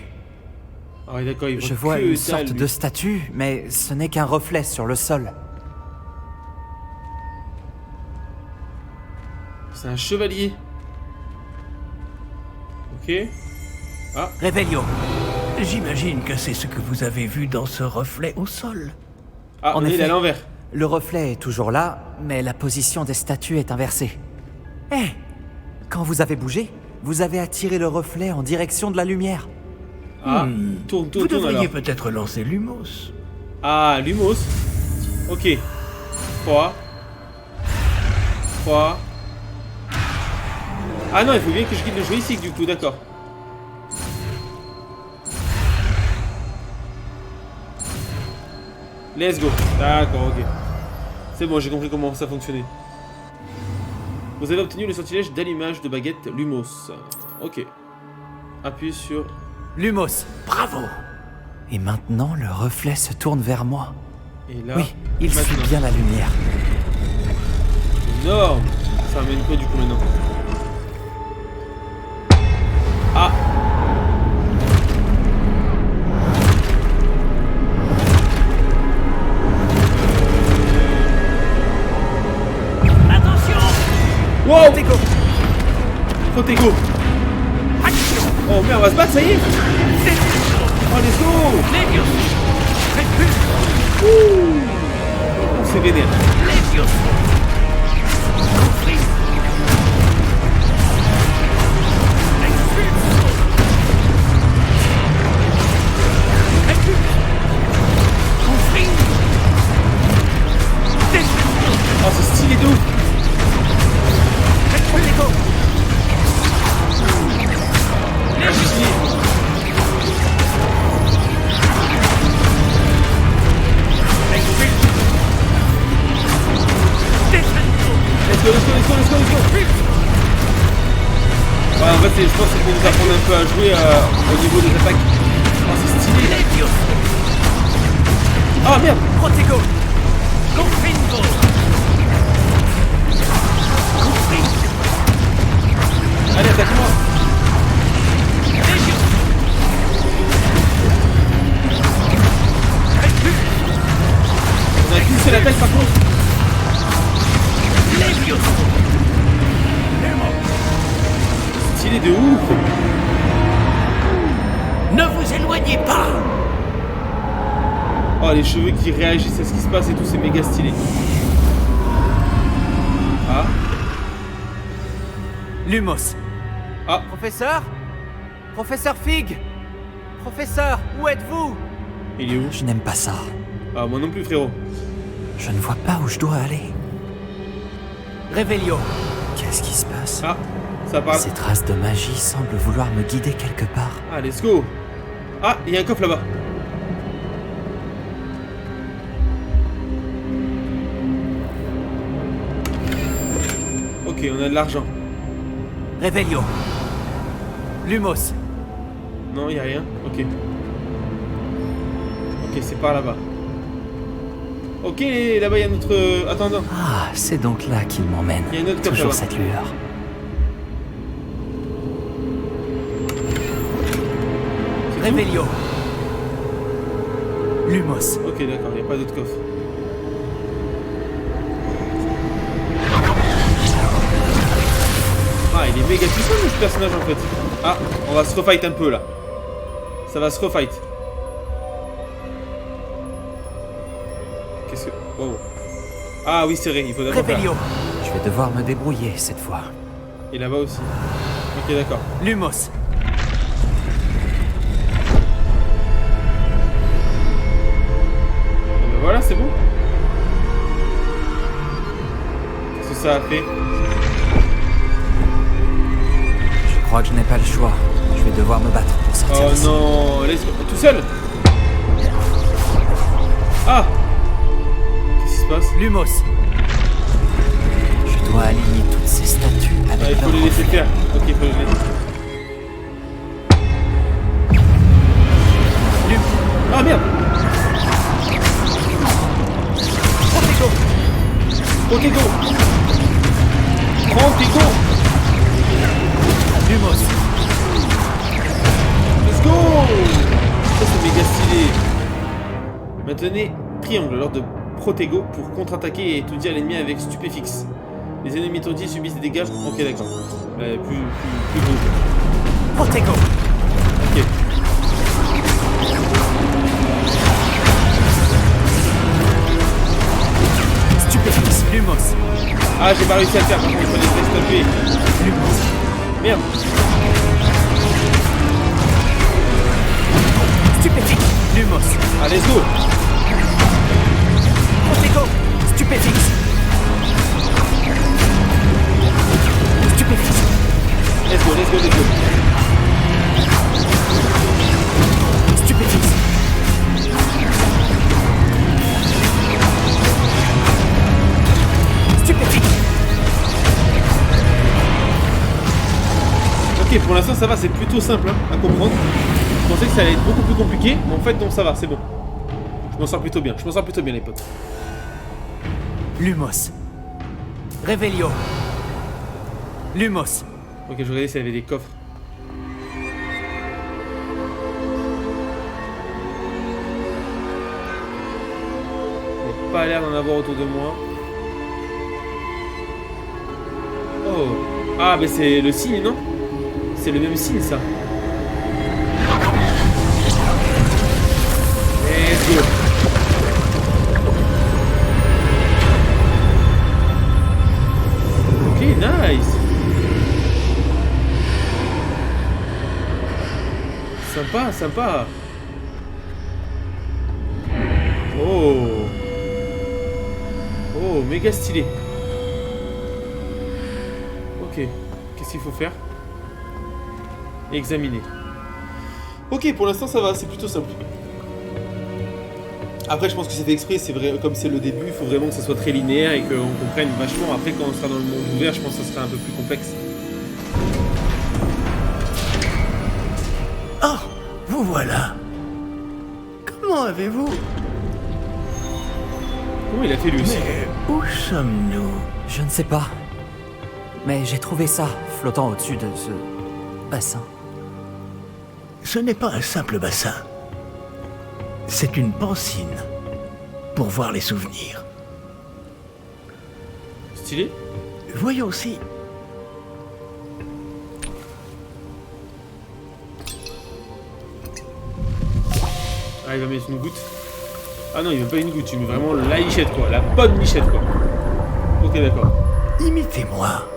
Ah ouais, d'accord, il voit je vois que une dalle, sorte lui. de statue, mais ce n'est qu'un reflet sur le sol. C'est un chevalier. Ok. Révélio. J'imagine que c'est ce que vous avez vu dans ce reflet au sol. Ah, En on est effet. à l'envers. Le reflet est toujours là, mais la position des statues est inversée. Eh! Quand vous avez bougé, vous avez attiré le reflet en direction de la lumière. Ah, tourne, Vous tourne, tourne devriez alors. peut-être lancer Lumos. Ah, Lumos. Ok. 3. Ah non, il faut bien que je guide le joystick du coup, d'accord. Let's go. D'accord, ok. C'est bon, j'ai compris comment ça fonctionnait. Vous avez obtenu le sortilège d'allumage de baguette Lumos. Ok. Appuyez sur... Lumos. Bravo! Et maintenant, le reflet se tourne vers moi. Et là... Oui, il suit maintenant. bien la lumière. énorme. Ça amène quoi du coup maintenant? Ah. Wow! Protego. Protego! Oh merde, on va se battre, ça y est! Oh, let's go! Ouh! On s'est vénère. Oh, c'est stylé de ouf! Let's go. Ouais, en fait, je pense que c'est pour nous apprendre un peu à jouer au niveau des attaques. Oh, c'est stylé. Ah, merde. Protego. Allez, attaque-moi. On a qu'une seule attaque par contre. Stylé de ouf. Ne vous éloignez pas. Oh, les cheveux qui réagissent à ce qui se passe et tout, c'est méga stylé. Ah. Lumos. Ah. Professeur? Professeur Fig? Professeur, où êtes-vous? Il est où? Je n'aime pas ça. Ah, moi non plus, frérot. Je ne vois pas où je dois aller. Revelio. Qu'est-ce qui se passe? Ah, ça parle. Ces traces de magie semblent vouloir me guider quelque part. Ah, let's go. Ah, il y a un coffre là-bas. Ok, on a de l'argent. Revelio. Lumos. Non, il y a rien. Ok. Ok, c'est par là-bas. Ok, là-bas, il y a notre... Attends. Ah, c'est donc là qu'il m'emmène. Il y a une autre coffre Toujours là-bas. cette lueur. Revelio. Lumos. Ok, d'accord, il n'y a pas d'autre coffre. Ah, il est méga puissant, ce personnage, en fait. Ah, on va se refight un peu, là. Ça va se refight. Qu'est-ce que... Wow. Ah oui, c'est vrai, il faut d'abord faire. Revelio. Je vais devoir me débrouiller cette fois. Et là-bas aussi. Ok, d'accord. Lumos. Ah ben voilà, c'est bon. Qu'est-ce que ça a fait? Je crois que je n'ai pas le choix. Je vais devoir me battre pour sortir Oh d'ici. non, laisse... Tout seul? Ah! Qu'est-ce qui se passe? Lumos. Je dois aligner toutes ces statues avec Ah, il faut leur les laisser reflet. faire. Ok, il faut les laisser. Ah merde! Protego! Protego! Lumos. Let's go! Ça c'est méga stylé. Maintenez triangle lors de Protego pour contre-attaquer et étourdir l'ennemi avec stupéfixe. Les ennemis étourdis subissent des dégâts. Ok, d'accord. Plus beau. Protego. Ok. Stupéfixe. Lumos. Ah, j'ai pas réussi à le faire, par contre, il fallait se stopper. Lumos. Merde. Stupéfixe. Lumos. Ah, let's go. Protego. Stupéfixe. Stupéfixe. Let's go. Stupéfixe. Stupéfixe. Ok, pour l'instant ça va, c'est plutôt simple hein, à comprendre. Je pensais que ça allait être beaucoup plus compliqué, mais en fait non, ça va, c'est bon. Je m'en sors plutôt bien les potes. Lumos. Revelio. Lumos. Ok, je regardais s'il y avait des coffres. Il n'y a pas l'air d'en avoir autour de moi. Oh. Ah, mais c'est le signe, non? C'est le même signe, ça. Let's go. Ok, nice. Sympa, sympa. Oh. Oh, méga stylé. Ok. Qu'est-ce qu'il faut faire? Examiner. Ok, pour l'instant ça va, c'est plutôt simple. Après, je pense que c'est fait exprès, c'est vrai, comme c'est le début, il faut vraiment que ça soit très linéaire et qu'on comprenne vachement. Après, quand on sera dans le monde ouvert, je pense que ça sera un peu plus complexe. Oh, vous voilà. Comment avez-vous? Comment il a fait lui aussi? Mais où sommes-nous? Je ne sais pas. Mais j'ai trouvé ça, flottant au-dessus de ce bassin. Ce n'est pas un simple bassin. C'est une pancine pour voir les souvenirs. Stylé? Voyons aussi. Ah, il va mettre une goutte. Ah non, il veut pas une goutte, il met vraiment la lichette quoi, la bonne lichette quoi. Ok, d'accord. Imitez-moi.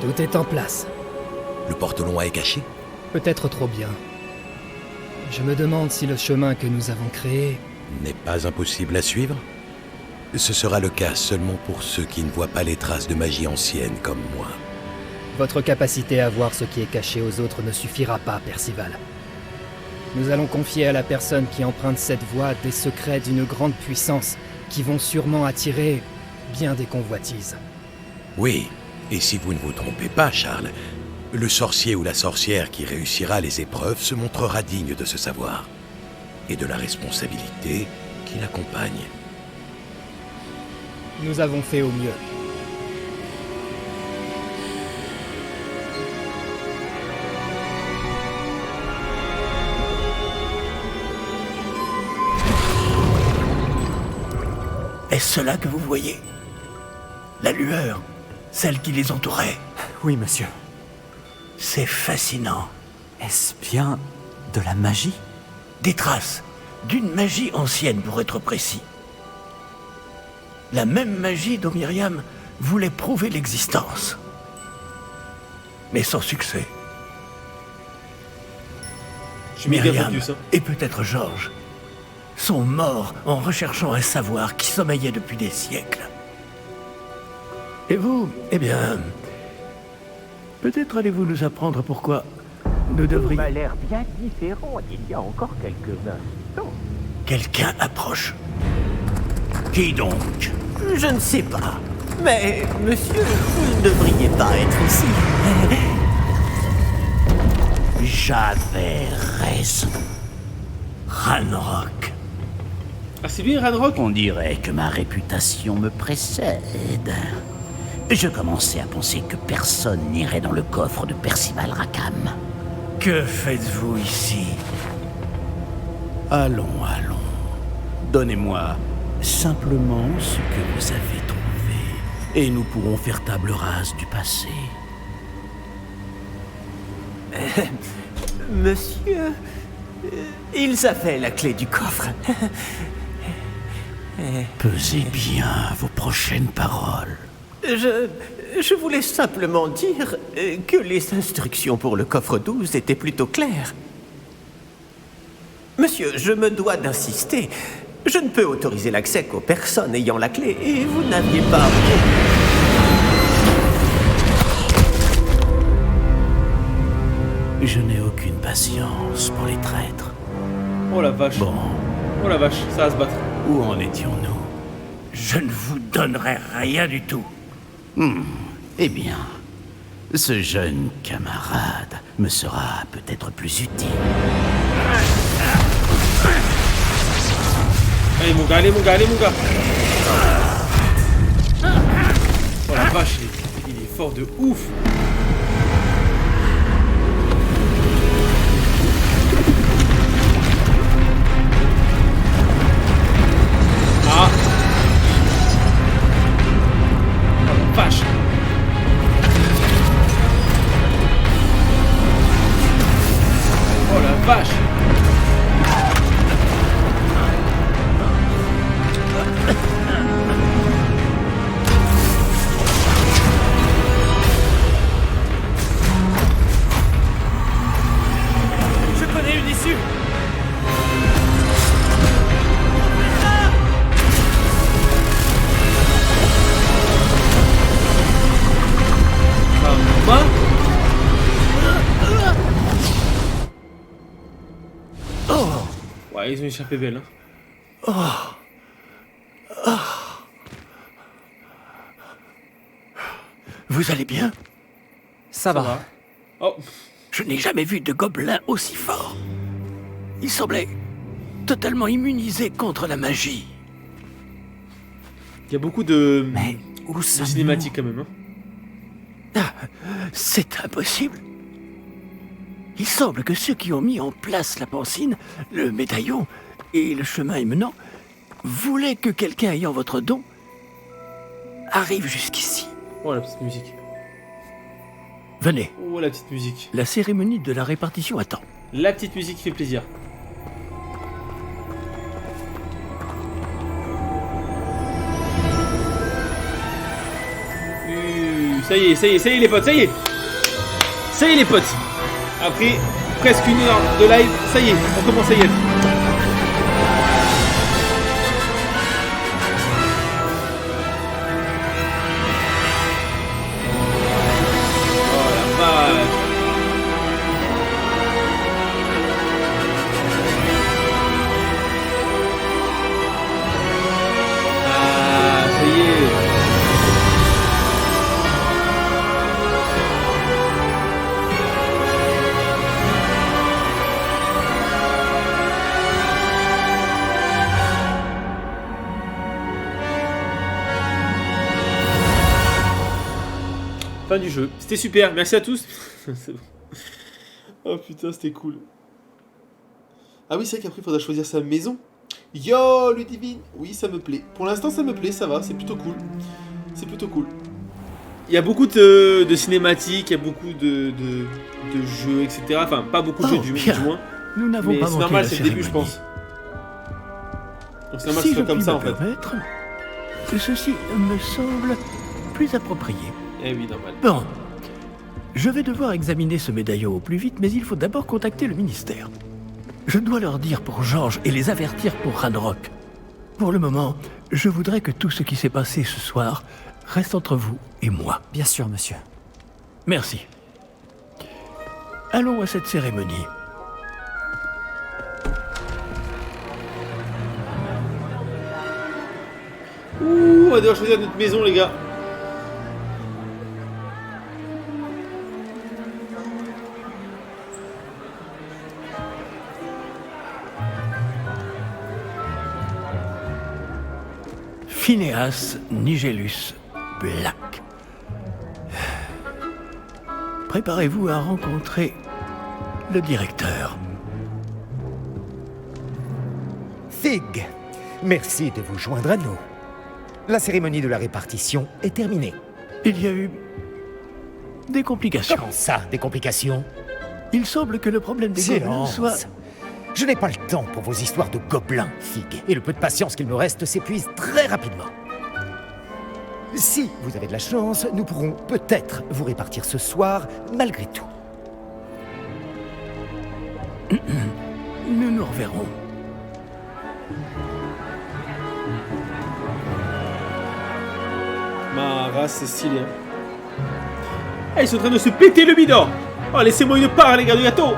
Tout est en place. Le porte-long est caché? Peut-être trop bien. Je me demande si le chemin que nous avons créé... N'est pas impossible à suivre? Ce sera le cas seulement pour ceux qui ne voient pas les traces de magie ancienne comme moi. Votre capacité à voir ce qui est caché aux autres ne suffira pas, Percival. Nous allons confier à la personne qui emprunte cette voie des secrets d'une grande puissance qui vont sûrement attirer bien des convoitises. Oui, et si vous ne vous trompez pas, Charles, le sorcier ou la sorcière qui réussira les épreuves se montrera digne de ce savoir et de la responsabilité qui l'accompagne. Nous avons fait au mieux. Est-ce cela que vous voyez? La lueur, celle qui les entourait. Oui, monsieur. C'est fascinant. Est-ce bien de la magie? Des traces d'une magie ancienne, pour être précis. La même magie dont Myriam voulait prouver l'existence. Mais sans succès. Je suis méga Myriam focus, hein. et peut-être Georges sont morts en recherchant un savoir qui sommeillait depuis des siècles. Et vous, eh bien... Peut-être allez-vous nous apprendre pourquoi nous devrions... Ça a l'air bien différent d'il y a encore quelques instants. Quelqu'un approche. Qui donc? Je ne sais pas. Mais, monsieur, vous ne devriez pas être ici. J'avais raison. Ranrock. Ah, c'est lui, Ranrock? On dirait que ma réputation me précède. Je commençais à penser que personne n'irait dans le coffre de Percival Rackham. Que faites-vous ici? Allons, allons. Donnez-moi simplement ce que vous avez trouvé, et nous pourrons faire table rase du passé. Monsieur, ils avaient la clé du coffre. Pesez bien vos prochaines paroles. Je voulais simplement dire que les instructions pour le coffre 12 étaient plutôt claires. Monsieur, je me dois d'insister. Je ne peux autoriser l'accès qu'aux personnes ayant la clé, et vous n'aviez pas... Je n'ai aucune patience pour les traîtres. Oh la vache. Bon, Oh la vache, ça va se battre. où en étions-nous? Je ne vous donnerai rien du tout. Eh bien, ce jeune camarade me sera peut-être plus utile. Allez mon gars, allez mon gars, allez mon gars. Oh la vache, il est fort de ouf. Ah. Oh la vache. Oh la vache. Je connais une issue. Quoi? Ouais, ils ont échappé belle. Hein. Vous allez bien? Ça va. Oh, Je n'ai jamais vu de gobelin aussi fort. Il semblait totalement immunisé contre la magie. il y a beaucoup de, Mais où de sommes-nous? cinématiques quand même. Hein. Ah, c'est impossible. Il semble que ceux qui ont mis en place la pancine, le médaillon et le chemin émenant voulaient que quelqu'un ayant votre don arrive jusqu'ici. Oh la petite musique. Venez, Oh la petite musique. la cérémonie de la répartition attend. La petite musique qui fait plaisir. Ça y est, ça y est, ça y est les potes, ça y est. Ça y est les potes. Après presque 1 heure de live, ça y est, on commence à y être. Oh la vache. Ah, ça y est. Fin du jeu. C'était super. Merci à tous. C'est bon. Oh putain, c'était cool. Ah oui, c'est vrai qu'après, il faudra choisir sa maison. Yo, Ludivine. Oui, ça me plaît. Pour l'instant, ça me plaît, ça va. C'est plutôt cool. C'est plutôt cool. Il y a beaucoup de cinématiques, il y a beaucoup de jeux, etc. Enfin, pas beaucoup de jeux du bien. moins. Nous n'avons Mais pas c'est manqué normal, la c'est le début, je cérémonie. pense. Donc c'est normal que Si ce je soit comme puis ça, me en fait. permettre, ceci me semble plus approprié. Eh oui, normal. Bon, je vais devoir examiner ce médaillon au plus vite, mais il faut d'abord contacter le ministère. Je dois leur dire pour Georges et les avertir pour Ranrock. Pour le moment, je voudrais que tout ce qui s'est passé ce soir reste entre vous et moi. Bien sûr, monsieur. Merci. Allons à cette cérémonie. Ouh, on va devoir choisir notre maison, les gars. Phineas Nigellus Black. Préparez-vous à rencontrer le directeur. Fig, merci de vous joindre à nous. La cérémonie de la répartition est terminée. Il y a eu des complications. Comment ça, des complications? Il semble que le problème des gobelins Silence. soit... Je n'ai pas le temps pour vos histoires de gobelins, Fig, et le peu de patience qu'il me reste s'épuise très rapidement. Si vous avez de la chance, nous pourrons peut-être vous répartir ce soir, malgré tout. Nous nous reverrons. Ma race, c'est stylé. Hein. Ah, ils sont en train de se péter le bidon. Oh, laissez-moi une part, les gars, du gâteau.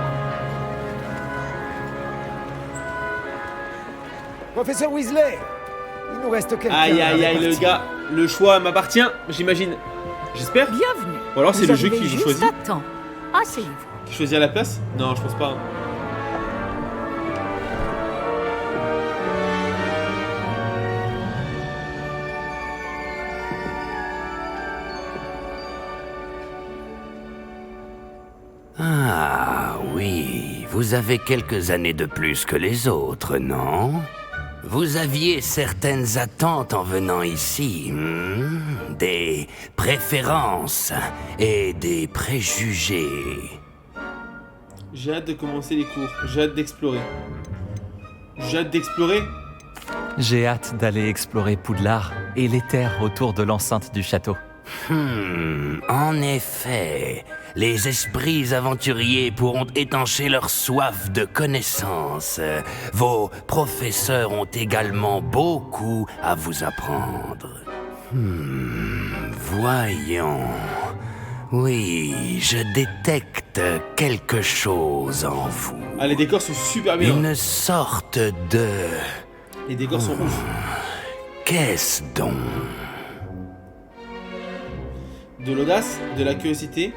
Professeur Weasley, il nous reste quelqu'un. Aïe, aïe, aïe, le gars, le choix m'appartient, j'imagine. J'espère. Bienvenue. Ou alors c'est le jeu qui arrivez vous choisit. juste à temps. Asseyez-vous. Qui choisit à la place? Non, je pense pas. Ah oui, vous avez quelques années de plus que les autres, non? Vous aviez certaines attentes en venant ici, des préférences et des préjugés. J'ai hâte de commencer les cours, j'ai hâte d'explorer. J'ai hâte d'explorer. J'ai hâte d'aller explorer Poudlard et les terres autour de l'enceinte du château. En effet, les esprits aventuriers pourront étancher leur soif de connaissances. Vos professeurs ont également beaucoup à vous apprendre. Voyons. Oui, je détecte quelque chose en vous. Ah, les décors sont super bien. Une sorte de... Les décors sont ouf. Qu'est-ce donc? De l'audace, de la curiosité.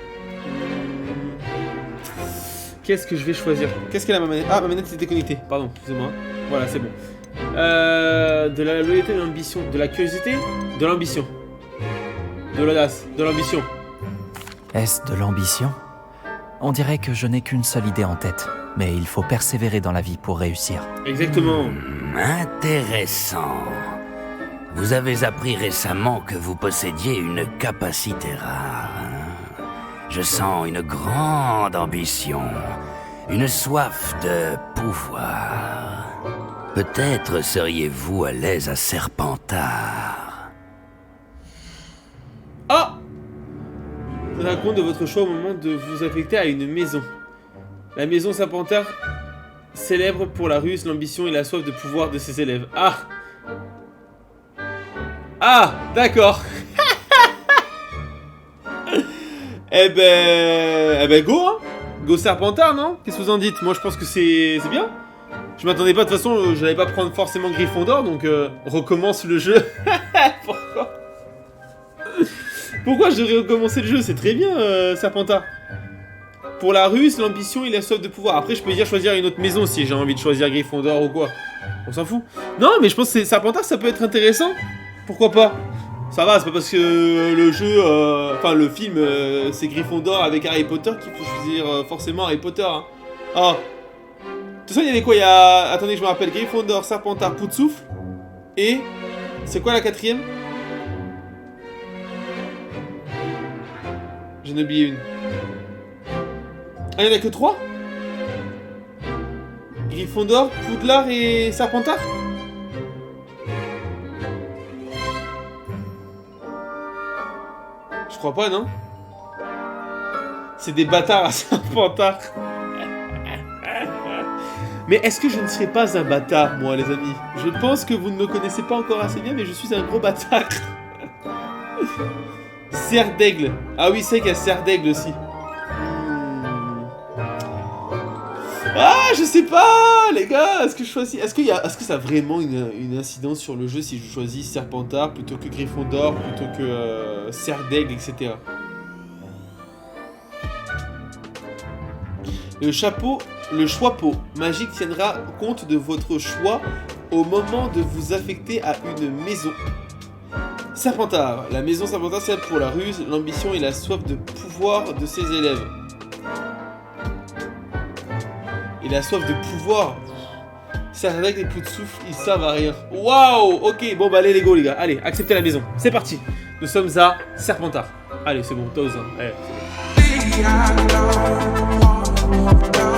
Qu'est-ce que je vais choisir? Qu'est-ce qu'elle a ma manette? Ah, ma manette s'est déconnectée. Pardon, excusez-moi. Voilà, c'est bon. De la loyauté, de l'ambition. De la curiosité, de l'ambition. De l'audace, de l'ambition. Est-ce de l'ambition? On dirait que je n'ai qu'une seule idée en tête, mais il faut persévérer dans la vie pour réussir. Exactement. Intéressant. Vous avez appris récemment que vous possédiez une capacité rare. Je sens une grande ambition, une soif de pouvoir. Peut-être seriez-vous à l'aise à Serpentard. Ah! Tenez compte de votre choix au moment de vous affecter à une maison. La maison Serpentard, célèbre pour la ruse, l'ambition et la soif de pouvoir de ses élèves. Ah! Ah! D'accord. Eh ben go, hein. Go Serpentard, non? Qu'est-ce que vous en dites? Moi je pense que c'est bien. Je m'attendais pas, de toute façon, j'allais pas prendre forcément Gryffondor, donc recommence le jeu. Pourquoi? Pourquoi je devrais recommencer le jeu? C'est très bien, Serpentard. Pour la ruse, l'ambition et la soif de pouvoir. Après, je peux dire choisir une autre maison si j'ai envie de choisir Gryffondor ou quoi. On s'en fout. Non, mais je pense que Serpentard, ça peut être intéressant. Pourquoi pas? Ça va, c'est pas parce que le jeu, enfin le film, c'est Gryffondor avec Harry Potter qu'il faut choisir forcément Harry Potter. Hein. Ah. De toute façon, il y avait quoi? Il y a... Attendez, je me rappelle. Gryffondor, Serpentard, Poudsoufle. Et... C'est quoi la quatrième? J'en ai oublié une. Ah, il n'y en a que 3? Gryffondor, Poudlard et Serpentard? Je crois pas, non? C'est des bâtards à Serpentard. Mais est-ce que je ne serais pas un bâtard, moi, les amis? Je pense que vous ne me connaissez pas encore assez bien, mais je suis un gros bâtard. Serre d'aigle. Ah oui, c'est qu'il y a serre d'aigle aussi. Ah, je sais pas, les gars. Est-ce que je choisis... Est-ce que ça a vraiment une incidence sur le jeu si je choisis Serpentard plutôt que Gryffondor, plutôt que serre d'aigle, etc. Le choix-pot magique tiendra compte de votre choix au moment de vous affecter à une maison. Serpentard. La maison Serpentard, c'est pour la ruse, l'ambition et la soif de pouvoir de ses élèves. Et la soif de pouvoir. C'est avec les Poudsoufle, ils savent à rien. Waouh. Ok, bon bah allez les go les gars. Allez, acceptez la maison. C'est parti. Nous sommes à Serpentard. Allez, c'est bon, t'oses. Hein. Allez, c'est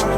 bon.